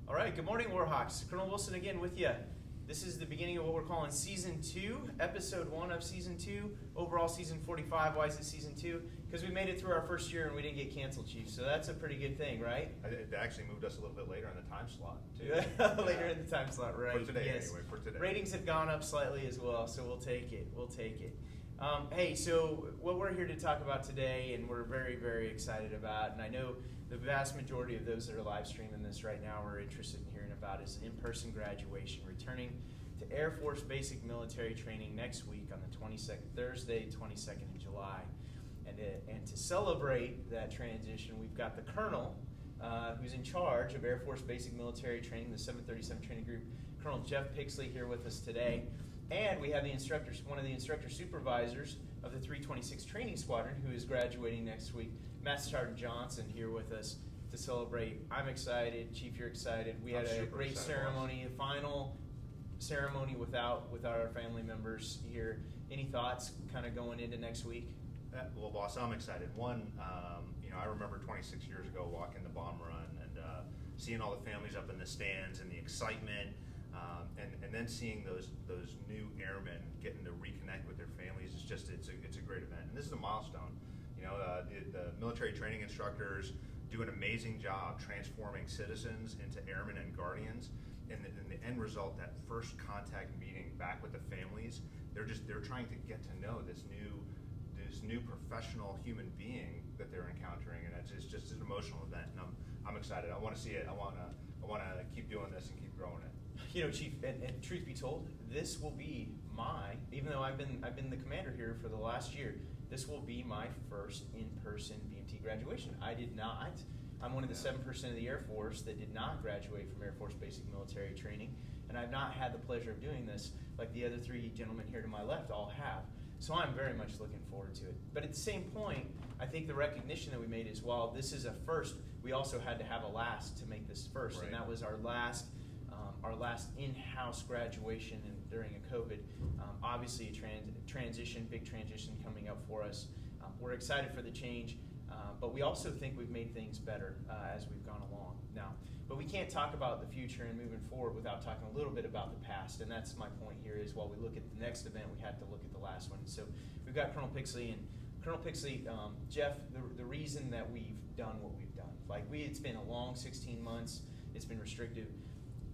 All right, good morning, Warhawks. Colonel Wilson again with you. This is the beginning of what we're calling Season 2, Episode 1 of Season 2, overall Season 45. Why is it Season 2? Because we made it through our first year and we didn't get canceled, Chief, so that's a pretty good thing, right? It actually moved us a little bit later in the time slot, too. Later in the time slot, right. For today, yes. anyway, for today. Ratings have gone up slightly as well, so we'll take it. Hey, so what we're here to talk about today, and we're very, very excited about, and I know the vast majority of those that are live streaming this right now are interested in hearing about, is in-person graduation, returning to Air Force basic military training next week on the 22nd, Thursday, 22nd of July. And to celebrate that transition, we've got the Colonel, who's in charge of Air Force basic military training, the 737 Training Group, Colonel Jeff Pixley, here with us today. And we have the instructors, one of the instructor supervisors of the 326 Training Squadron, who is graduating next week, MSgt Johnson, here with us to celebrate. I'm excited. Chief, you're excited. We had a great ceremony, a final ceremony without our family members here. Any thoughts kind of going into next week? Well, boss, I'm excited. One, I remember 26 years ago walking the bomb run and seeing all the families up in the stands and the excitement. And then seeing those new airmen getting to reconnect with their families, it's a great event. And this is a milestone. The military training instructors do an amazing job transforming citizens into airmen and guardians. And the end result, that first contact meeting back with the families, they're trying to get to know this new professional human being that they're encountering, and it's just an emotional event. And I'm excited. I want to see it. I want to keep doing this and keep growing it. Chief, and truth be told, this will be even though I've been the commander here for the last year, this will be my first in-person BMT graduation. I'm one of the 7% of the Air Force that did not graduate from Air Force basic military training, and I've not had the pleasure of doing this like the other three gentlemen here to my left all have. So I'm very much looking forward to it. But at the same point, I think the recognition that we made is, while this is a first, we also had to have a last to make this first, right. And that was our last in-house graduation during a COVID. Obviously, a big transition coming up for us. We're excited for the change, but we also think we've made things better as we've gone along now. But we can't talk about the future and moving forward without talking a little bit about the past, and that's my point here, is while we look at the next event, we have to look at the last one. So we've got Colonel Pixley, and Colonel Pixley, Jeff, the reason that we've done what we've done, it's been a long 16 months, it's been restrictive.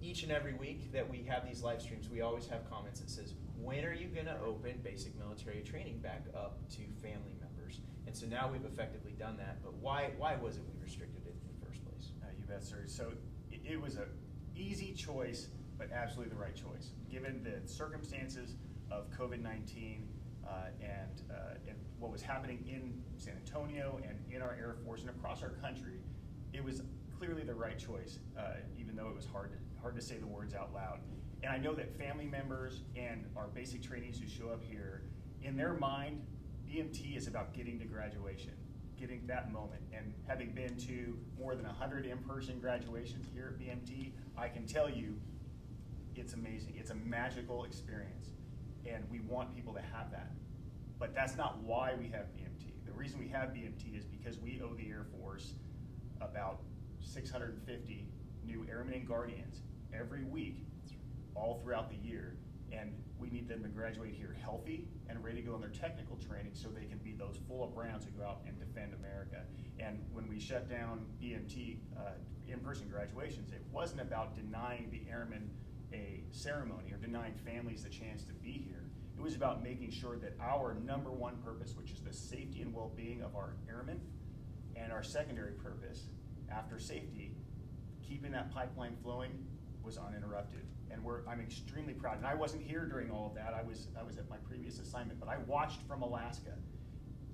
Each and every week that we have these live streams, we always have comments that says, when are you going to open basic military training back up to family members? And so now we've effectively done that, but why was it we restricted it in the first place? You bet, sir. So it was an easy choice, but absolutely the right choice. Given the circumstances of COVID-19 and what was happening in San Antonio and in our Air Force and across our country, it was clearly the right choice, even though it was hard to say the words out loud. And I know that family members and our basic trainees who show up here, in their mind, BMT is about getting to graduation, getting that moment. And having been to more than 100 in-person graduations here at BMT, I can tell you it's amazing. It's a magical experience, and we want people to have that. But that's not why we have BMT. The reason we have BMT is because we owe the Air Force about 650 new airmen and guardians every week, all throughout the year, and we need them to graduate here healthy and ready to go on their technical training so they can be those full-up Browns who go out and defend America. And when we shut down BMT in-person graduations, it wasn't about denying the airmen a ceremony or denying families the chance to be here. It was about making sure that our number one purpose, which is the safety and well-being of our airmen, and our secondary purpose, after safety, keeping that pipeline flowing, was uninterrupted. And I'm extremely proud. And I wasn't here during all of that. I was at my previous assignment, but I watched from Alaska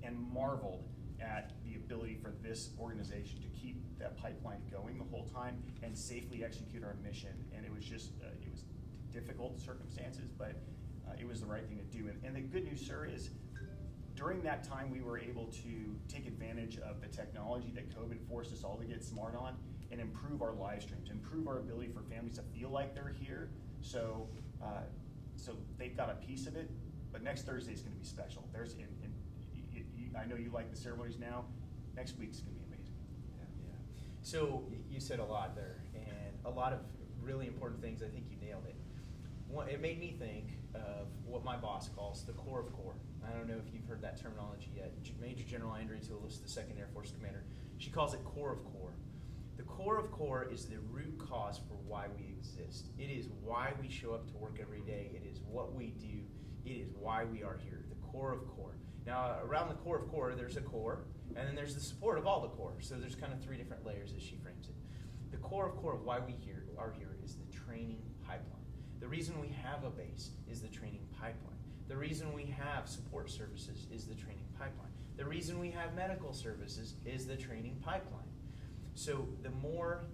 and marveled at the ability for this organization to keep that pipeline going the whole time and safely execute our mission. And it was it was difficult circumstances, but it was the right thing to do. And the good news, sir, is during that time we were able to take advantage of the technology that COVID forced us all to get smart on and improve our live streams, improve our ability for families to feel like they're here. So they've got a piece of it, but next Thursday is going to be special. I know you like the ceremonies now. Next week's going to be amazing. Yeah. So you said a lot there, and a lot of really important things. I think you nailed it. It made me think of what my boss calls the core of core. I don't know if you've heard that terminology yet. Major General Andrea Toulis, the 2nd Air Force Commander, she calls it core of core. The core of core is the root cause for why we exist. It is why we show up to work every day. It is what we do. It is why we are here, the core of core. Now, around the core of core, there's a core, and then there's the support of all the core. So there's kind of 3 different layers as she frames it. The core of why we are here is the training pipeline. The reason we have a base is the training pipeline. The reason we have support services is the training pipeline. The reason we have medical services is the training pipeline. So the more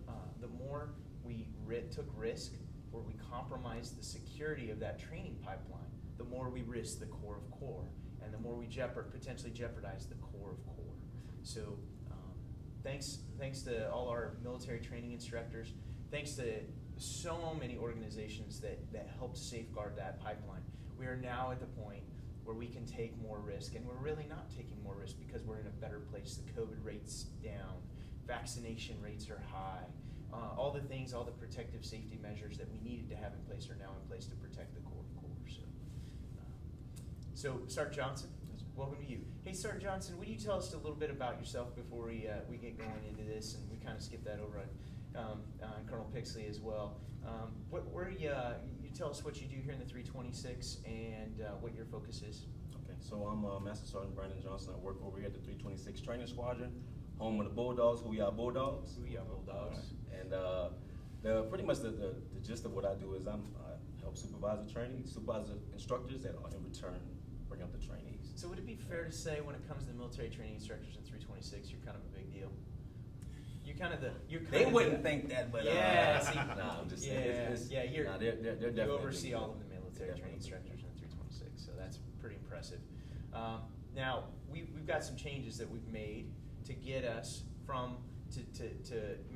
we took risk, or we compromised the security of that training pipeline, the more we risk the core of core, and the more we potentially jeopardize the core of core. So thanks to all our military training instructors, thanks to so many organizations that helped safeguard that pipeline. We are now at the point where we can take more risk, and we're really not taking more risk because we're in a better place. The COVID rate's down, vaccination rates are high. All the things, all the protective safety measures that we needed to have in place are now in place to protect the core of core. So Sergeant Johnson, welcome to you. Hey, Sergeant Johnson, would you tell us a little bit about yourself before we get going into this, and we kind of skip that over on Colonel Pixley as well. You tell us what you do here in the 326 and what your focus is. Okay, so I'm Master Sergeant Brandon Johnson. I work over here at the 326 Training Squadron, home of the Bulldogs. Who we are, Bulldogs? Who we are, Bulldogs. And pretty much the gist of what I do is I help supervise the training, supervise the instructors that in return bring up the trainees. So would it be fair to say when it comes to the military training instructors in 326, you're kind of a big deal? They wouldn't think that, but yeah. Nah, I'm just saying. They're definitely. You oversee all of the military training instructors in 326, so that's pretty impressive. Now we've got some changes that we've made to get us to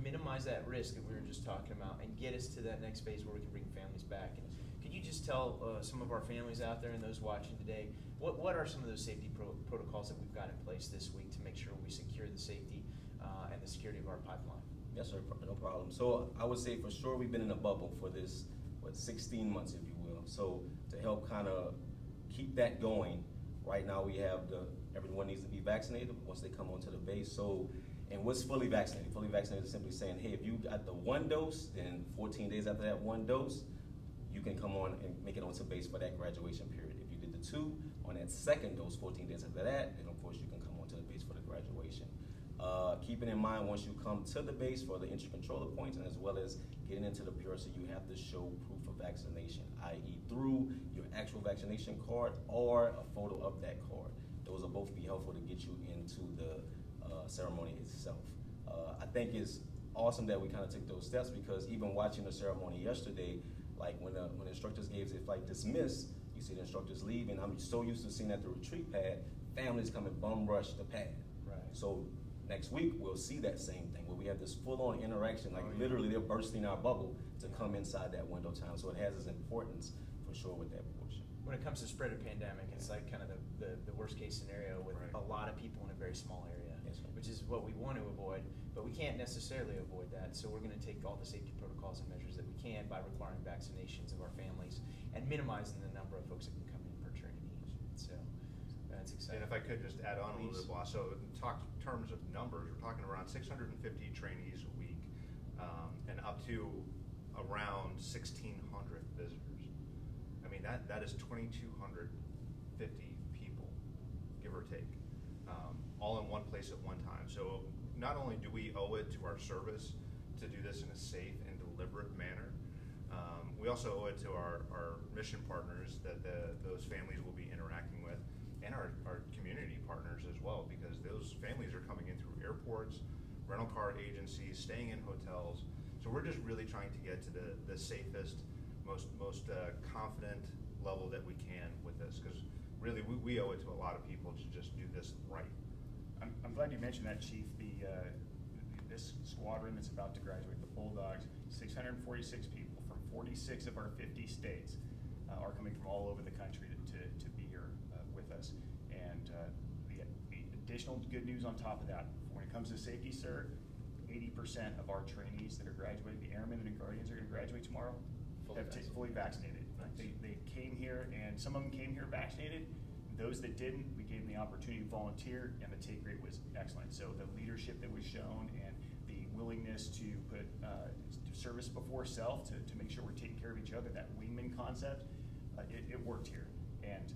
minimize that risk that we were just talking about and get us to that next phase where we can bring families back. And could you just tell some of our families out there and those watching today what are some of those safety protocols that we've got in place this week to make sure we secure the safety and the security of our pipeline? Yes, sir, no problem. So I would say for sure we've been in a bubble for this, 16 months, if you will. So to help kind of keep that going, right now we have everyone needs to be vaccinated once they come onto the base. So, and what's fully vaccinated? Fully vaccinated is simply saying, hey, if you got the 1 dose, then 14 days after that 1 dose, you can come on and make it onto base for that graduation period. If you did the 2 on that 2nd dose, 14 days after that, then of course you can come onto the base for the graduation. Keeping in mind, once you come to the base for the entry controller points, and as well as getting into the bureau, so you have to show proof of vaccination, i.e. through your actual vaccination card or a photo of that card. Those will both be helpful to get you into the ceremony itself. I think it's awesome that we kind of took those steps, because even watching the ceremony yesterday, like when the instructors gave the flight dismiss, you see the instructors leave, and I'm so used to seeing at the retreat pad, families come and bum rush the pad. Right. So next week we'll see that same thing where we have this full-on interaction, like literally they're bursting our bubble to come inside that window time. So it has its importance for sure with that portion. When it comes to spread of pandemic, it's like kind of the worst case scenario with a lot of people in a very small area, which is what we want to avoid, but we can't necessarily avoid that. So we're going to take all the safety protocols and measures that we can by requiring vaccinations of our families and minimizing the number of folks that can come in per trainee. So that's exciting. And if I could just add on a little bit, boss. So in terms of numbers, we're talking around 650 trainees a week, and up to around 1,600 visitors. I mean, that is 2,250 people, give or take, all in one place at one time. So not only do we owe it to our service to do this in a safe and deliberate manner, we also owe it to our mission partners that those families will be interacting with, and our community partners as well, because those families are coming in through airports, rental car agencies, staying in hotels. So we're just really trying to get to the safest, most confident level that we can with this, because really we owe it to a lot of people to just do this right. I'm glad you mentioned that, Chief. This squadron that's about to graduate, the Bulldogs, 646 people from 46 of our 50 states are coming from all over the country to be here with us. And the additional good news on top of that, when it comes to safety, sir, 80% of our trainees that are graduating, the airmen and the guardians are going to graduate tomorrow, fully vaccinated. Nice. They came here, and some of them came here vaccinated. Those that didn't, we gave them the opportunity to volunteer, and the take rate was excellent. So the leadership that was shown and the willingness to put service before self to make sure we're taking care of each other, that wingman concept, it worked here. And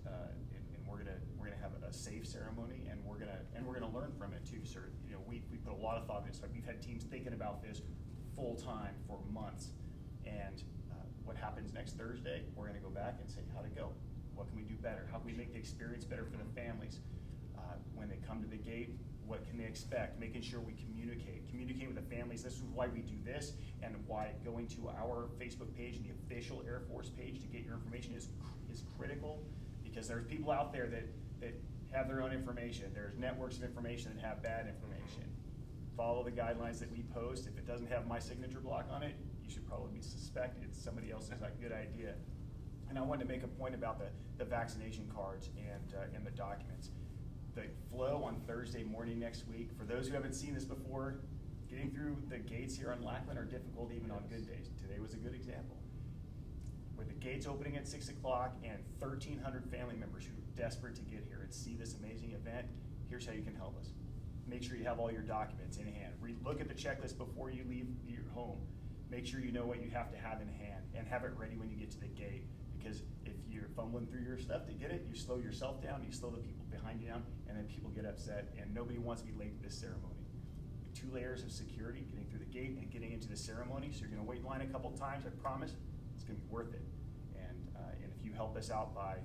we're gonna have a safe ceremony, and we're gonna learn from it too. So we put a lot of thought into this. We've had teams thinking about this full time for months. And what happens next Thursday? We're gonna go back and say, how'd it go? What can we do better? How can we make the experience better for the families? When they come to the gate, what can they expect? Making sure we communicate with the families. This is why we do this, and why going to our Facebook page and the official Air Force page to get your information is critical, because there's people out there that have their own information. There's networks of information that have bad information. Follow the guidelines that we post. If it doesn't have my signature block on it, you should probably suspect it's somebody else's good idea. And I wanted to make a point about the vaccination cards and the documents. The flow on Thursday morning next week, for those who haven't seen this before, getting through the gates here on Lackland are difficult even on good days. Today was a good example. With the gates opening at 6 o'clock and 1,300 family members who are desperate to get here and see this amazing event, here's how you can help us. Make sure you have all your documents in hand. Look at the checklist before you leave your home. Make sure you know what you have to have in hand, and have it ready when you get to the gate. Because if you're fumbling through your stuff to get it, you slow yourself down, you slow the people behind you down, and then people get upset, and nobody wants to be late to this ceremony. 2 layers of security, getting through the gate and getting into the ceremony, so you're gonna wait in line a couple times, I promise, it's gonna be worth it. And if you help us out by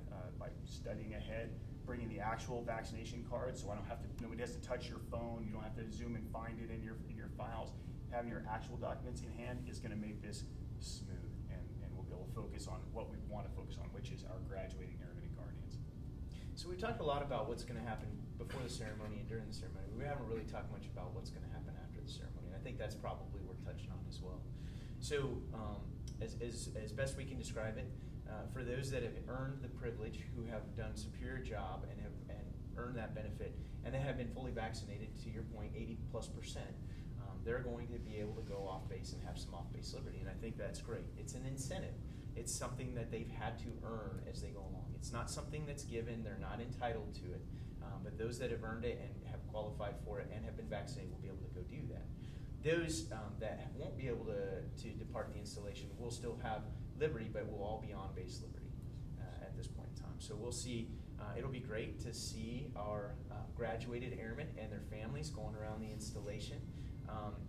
studying ahead, bringing the actual vaccination card, so nobody has to touch your phone, you don't have to zoom and find it in your files, having your actual documents in hand is gonna make this smooth. Focus on what we want to focus on, which is our graduating airmen and guardians. So we talked a lot about what's going to happen before the ceremony and during the ceremony. We haven't really talked much about what's going to happen after the ceremony, and I think that's probably worth touching on as well. So as best we can describe it, for those that have earned the privilege, who have done a superior job and have earned that benefit, and that have been fully vaccinated, to your point, 80+%, they're going to be able to go off base and have some off base liberty, and I think that's great. It's an incentive. It's something that they've had to earn as they go along. It's not something that's given, they're not entitled to it, but those that have earned it and have qualified for it and have been vaccinated will be able to go do that. Those that won't be able to depart the installation will still have liberty, but will all be on base liberty at this point in time. So we'll see, it'll be great to see our graduated airmen and their families going around the installation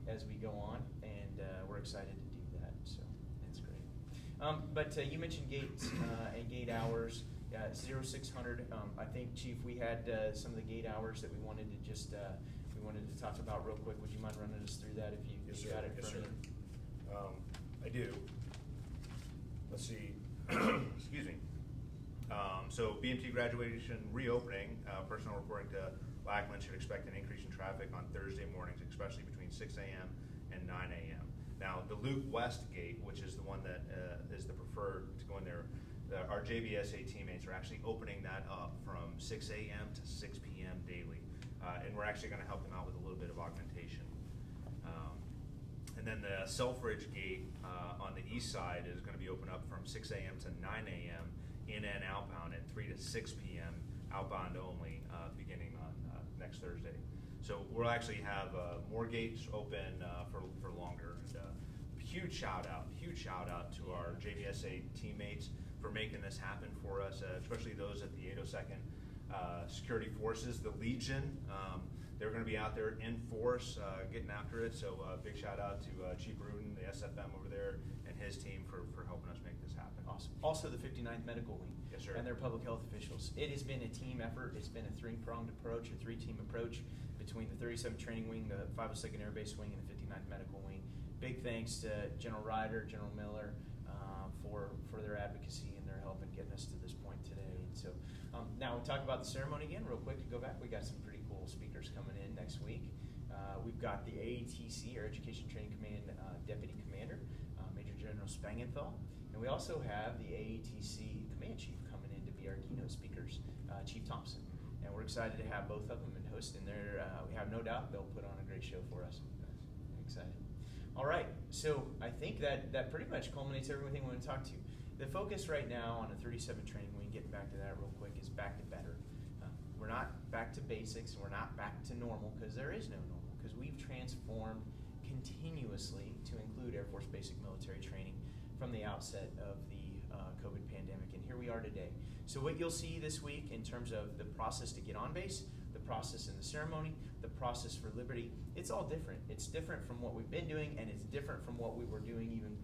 as we go on, and we're excited to do that, so that's great. But you mentioned gates and gate hours, 0600. I think, Chief, we had some of the gate hours that we wanted to just talk about real quick. Would you mind running us through that if you got it in front of you? I do. Let's see. Excuse me. So BMT graduation reopening, personnel reporting to Lackland should expect an increase in traffic on Thursday mornings, especially between 6 a.m. and 9 a.m. Now, the Luke West gate, which is the one that is the preferred to go in there, our JBSA teammates are actually opening that up from 6 a.m. to 6 p.m. daily. And we're actually going to help them out with a little bit of augmentation. And then the Selfridge gate on the east side is going to be open up from 6 a.m. to 9 a.m. in and outbound, and 3 to 6 p.m. outbound only, beginning on next Thursday. So we'll actually have more gates open for longer. And, huge shout out to our JVSA teammates for making this happen for us, especially those at the 802nd Security Forces, the Legion. They're going to be out there in force, getting after it. So big shout out to Chief Rudin, the SFM over there, and his team for helping us make this happen. Awesome. Also the 59th Medical Wing. Yes, sir. And their public health officials. It has been a team effort. It's been a three-pronged approach, a three-team approach between the 37th Training Wing, the 502nd Air Base Wing, and the 59th Medical Wing. Big thanks to General Ryder, General Miller, for their advocacy and their help in getting us to this point today. And so now we'll talk about the ceremony again real quick. Go back. We got some pretty cool speakers coming in next week. We've got the AATC, Air Education Training Command Deputy Commander, Major General Spangenthal. And we also have the AATC Command Chief coming in to be our keynote speakers, Chief Thompson. And we're excited to have both of them and host, and we have no doubt they'll put on a great show for us. excited. All right, so I think that pretty much culminates everything we want to talk to. The focus right now on a 37 training, we can get back to that real quick, is back to better. We're not back to basics, and we're not back to normal, because there is no normal, because we've transformed continuously to include Air Force basic military training from the outset of the COVID pandemic, and here we are today. So what you'll see this week in terms of the process to get on base, the process in the ceremony, the process for Liberty, it's all different. It's different from what we've been doing, and it's different from what we were doing even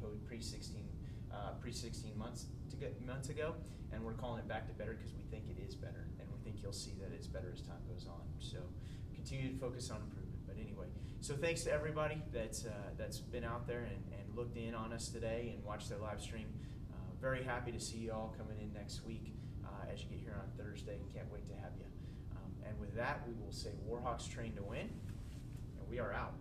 pre-16 months ago, and we're calling it back to better because we think it is better, and we think you'll see that it's better as time goes on. So continue to focus on improvement. But anyway, so thanks to everybody that's been out there and looked in on us today and watched the live stream. Very happy to see you all coming in next week as you get here on Thursday. Can't wait to have you. And with that, we will say Warhawks train to win, and we are out.